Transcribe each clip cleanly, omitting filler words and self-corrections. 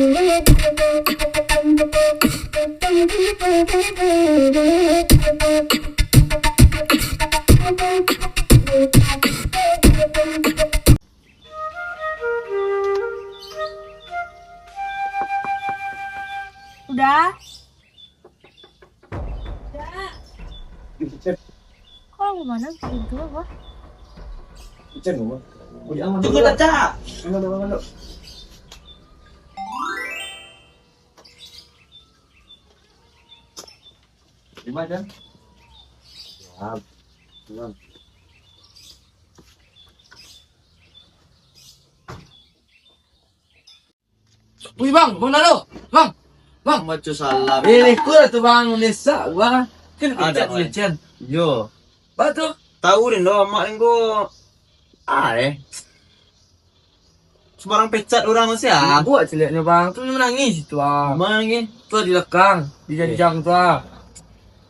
Udah. Kok gimana gitu apa? Tunggu Caca. Lima jam. Wih bang Nado, bang Macu salah. ini kurang tuh bang Nesa gua kan Ada, kecat lecen. Yo. Batu, Tahu rin do mak engko. Sebarang pecat orang sih ah. gua celeknya bang, tuh menangis itu bang. Mana lagi? Tuh di lekang, di janjang tuh.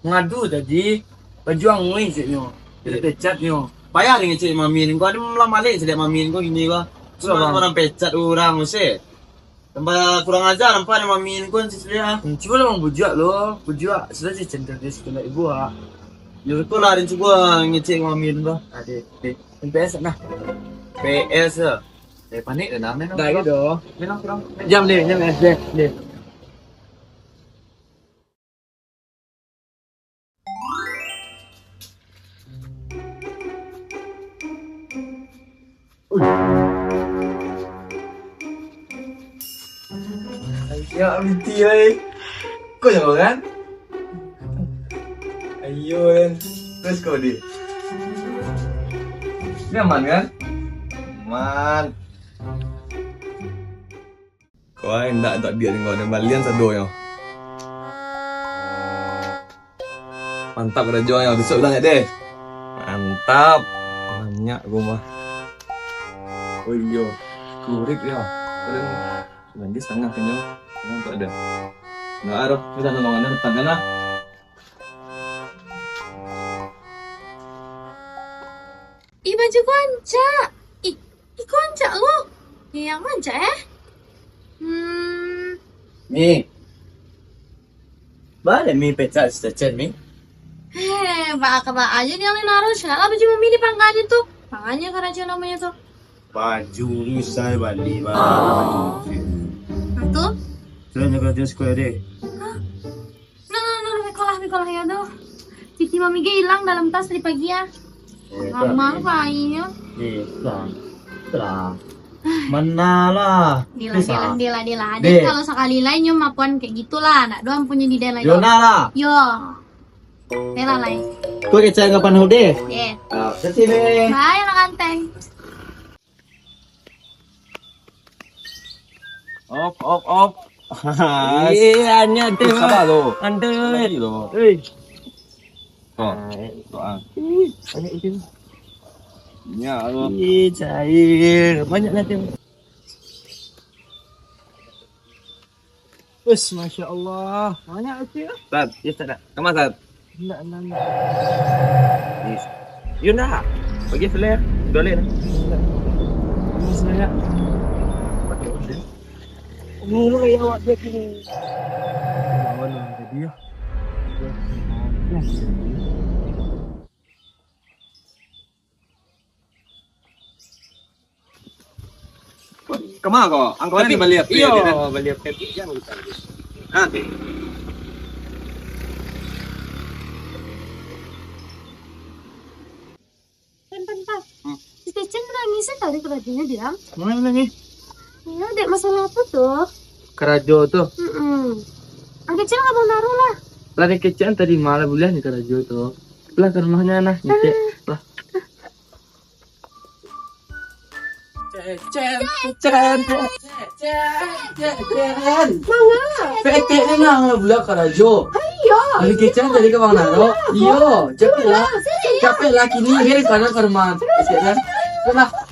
Ngadu tadi, berjuang ngui sihnya. Jadi pecatnya. Payah nih cek mamin kau ada lama lagi cek mamin kau gini kau. Bang. Orang pecat orang sih. Tambah kurang ajar nampak nih mamin kau sih dia. Coba lah bang bujak lo, bujak sudah sih centang dia sekolah ibu ah. Yo kau lah rin coba ngecek mamin kau. Ada, PS nah. PS. Panik dah namanya. Dah gitu. Minang kurang. Jam SD, deh. Ya binti kau jauh kan? Ayo kan, terus kau di. Ini aman kan? Man. Kau enggak biar kau ada balian sado yo. Mantap kerja yang besok bilang ya deh. Mantap. Banyak rumah. Oh iya, kurip ya. Kadang lagi setengah kenyang. Kadang tak ada. Nggak ada. Kita nolongannya datang kan lah. Ih baju konca. Ih konca lu. Yang konca Mi. Balik mi pecat secen mi. Baka aja nih yang naruh segala baju mami di pangkanya tuh. Pangkanya keraja namanya tuh. Baju saya balik Tuh. saya jaga dia sekolah deh. Mikolah ya tuh. Cici mami ge hilang dalam tas tadi pagi ya. Mama kayaknya. Lah. Mana lah? Dila. Adik kalau sekali lain nyom mapuan kayak gitulah. Nak doang punya di dalam. Yona lah. Yo. Dela lain. Kau kecil kapan udah? Yeah. Sini. Bye anak anteng. Op. Iya, nya tuh. Sabar lo. Ante. lo. Oh, doa. Banyak itu. Ya lo. Ih, cair. Banyak nanti. Wes, masya Allah. Banyak itu ya. Tad, ya tak. Kamu tad. Enggak. Yuna. Bagi flare. Boleh. Ini saya. Mulu kayak awak dia kini. Lawan jadi ya. Kemana kok? Angkotnya di balik. Iya, balik Pepsi jangan lupa. Nanti. Bentar. Si Cecen nangisnya tadi kerajanya bilang. Mana nih? Ya, dek masalah apa tuh? Kerajo tuh. Ang kecil nggak mau naruh lah. Lari kecian tadi malah bulan di Kerajo tuh. Lah ke rumahnya nah, nyicek. Lah. Cecen. Mangga. Peke nang bulan Kerajo. Iya. Lari kecian tadi ke Bang Naro. Iya, capek lah kini ini karena ke rumah. Kecian. Kenapa?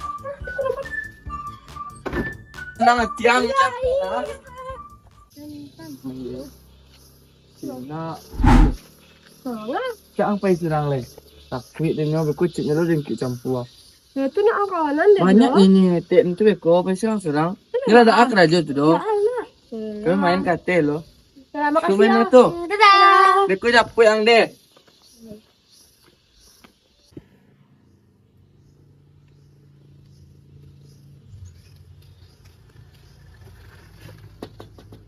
Nang tiang. Sina. Siang pai serang le. Tapi dengan berkucing lo dan campur. Ya itu nak akalan deh. Banyak ini tek itu beko pai serang. Ini ada akra aja tu doh. Kau main kate lo. Terima kasih. Kau main ya. itu. Dadah. Dek, kau capek yang deh.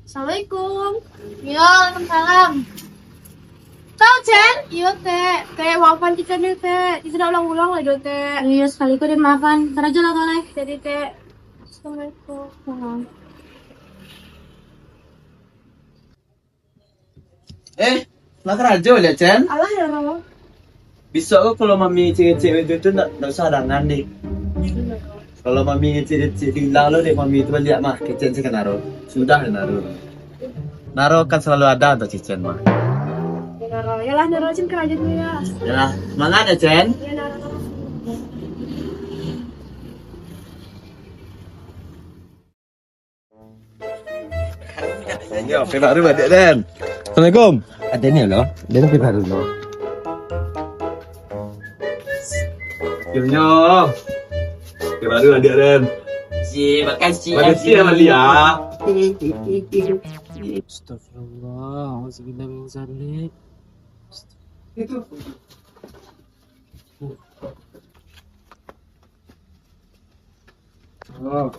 Assalamualaikum. Ya, waalaikumsalam. Ciao, Chen. Iya, Teh. Teh, maafan kita nih, Teh. Kita udah ulang-ulang lagi, Teh. Iya, sekali kok dan maafan. Ntar aja lah, Teh. Jadi, Teh. Assalamualaikum. Makan aja lihat Chen. Allah ya, Romo. Besok kok kalau mami cewek-cewek itu nggak usah hadangan deh. Kalau mami cewek-cewek bilang lo deh mami itu balik mah kecen sih kan naruh. Sudah naruh. Naruh kan selalu ada untuk cicen mah. Ya, Naro. Ya lah, Naro. Cen kerajaan dulu ya. Ya, semangat ya Chen. Ya, Naro. Ya, baru adik Den. Assalamualaikum. Ada ni lo. Dia nak baru lo. Akhirnya. Baru adik Den. Makasih. Makasih ya Malia. Astagfirullah. Auzubillah min zalik. Itu. Oh.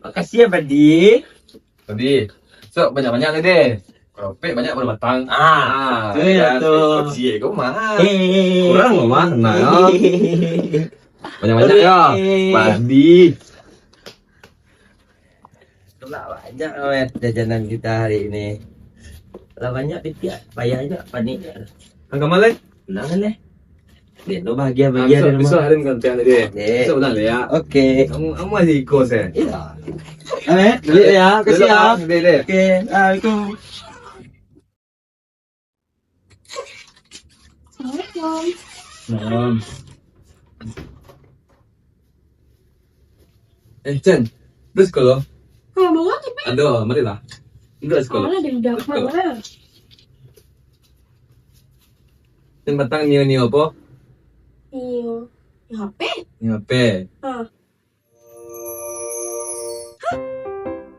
Makasih ya, Badi. Tadi. So, banyak-banyak nih deh. Kalau pe banyak baru matang. itu ya tuh. Cie, kau mah. Kurang loh mah. Nah, ya. Banyak-banyak ya. Padi. Itulah banyak jajanan kita hari ini. Lah banyak pitiak, payah aja panik. Angka malai. Ulangan deh. Dia lo bahagia-bahagia di Besok rumah. hari ini gantian deh. Dek. Besok ulang deh ya. Oke. Kamu masih ikut saya. Iya. Beli ya, kasih ya. Deh deh. Oke, assalamualaikum. Assalamualaikum. Chen, terus kalau Kalau mau tapi ada, mari lah. Enggak sekolah. malah dari dapur lah. Yang batang ni apa? Iya. Ya, HP. Ni HP.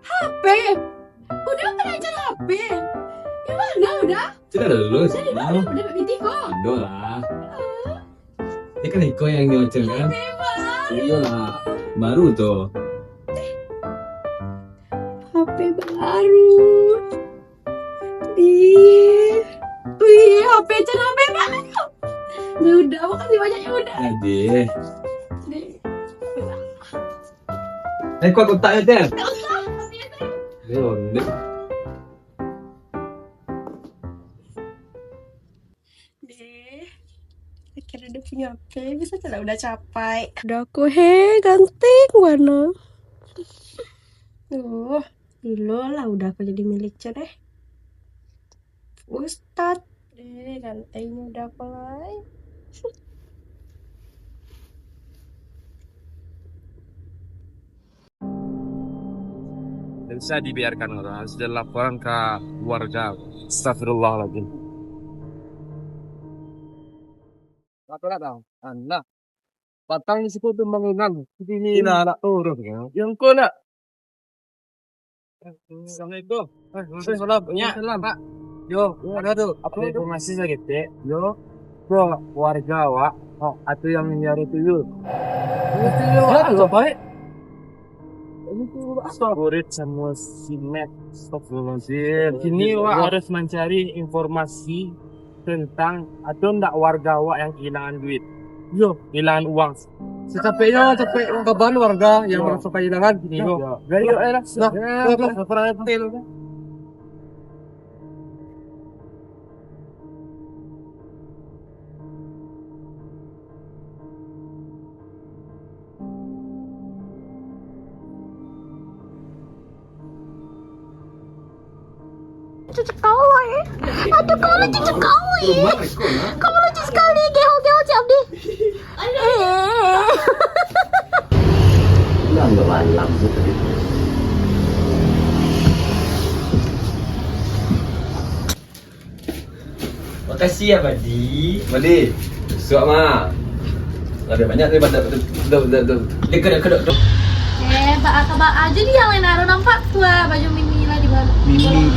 HP. Udah belajar HP. Gimana udah? Sudah ada lulus. Udah BPT kok. Ada lah. Ini kan Iko yang nyocel kan? Iya lah. Baru tuh. HP baru. Wih, HP Cen HP baru. Ya udah, makasih banyak ya udah. Jadi. Nih. Kuat kotaknya Chen. Nggak usah, makasih ya, Cen. Ini Deh, akhirnya udah punya HP, bisa celah udah capai. Udah aku ganteng warna. Dulu lah udah aku jadi milik deh. Ustad, gantengnya udah mulai. dan saya dibiarkan orang sudah laporan ke warga. Astagfirullahaladzim. Apa tahu? Anak. Batang di situ pembangunan. Ini anak turun. Yang kau nak? Assalamualaikum. Waalaikumsalam. Pak. Yo, ada tuh. Apa informasi saya gitu? Yo, kok warga wa, atau yang nyari tuyul. Tuyul baik. Ini tuh storit sama simet. Astagfirullahaladzim. Kini wa harus mencari informasi tentang atau ndak warga wa yang kehilangan duit. Yo, kehilangan uang. Secapeknya capek kapan warga yang merasa kehilangan gini yo. Gari yo lah. Nah, pernah tel. Cucuk kau ya. Aduh kau lu cucuk kau ya. Kamu lucu sekali, geho-geho si Abdi. Makasih ya, Badi. Madi, suap mah. Lebih banyak daripada dia kedok. Bak aja nih yang lain naruh nampak tua baju mini lah di bawah. Mini.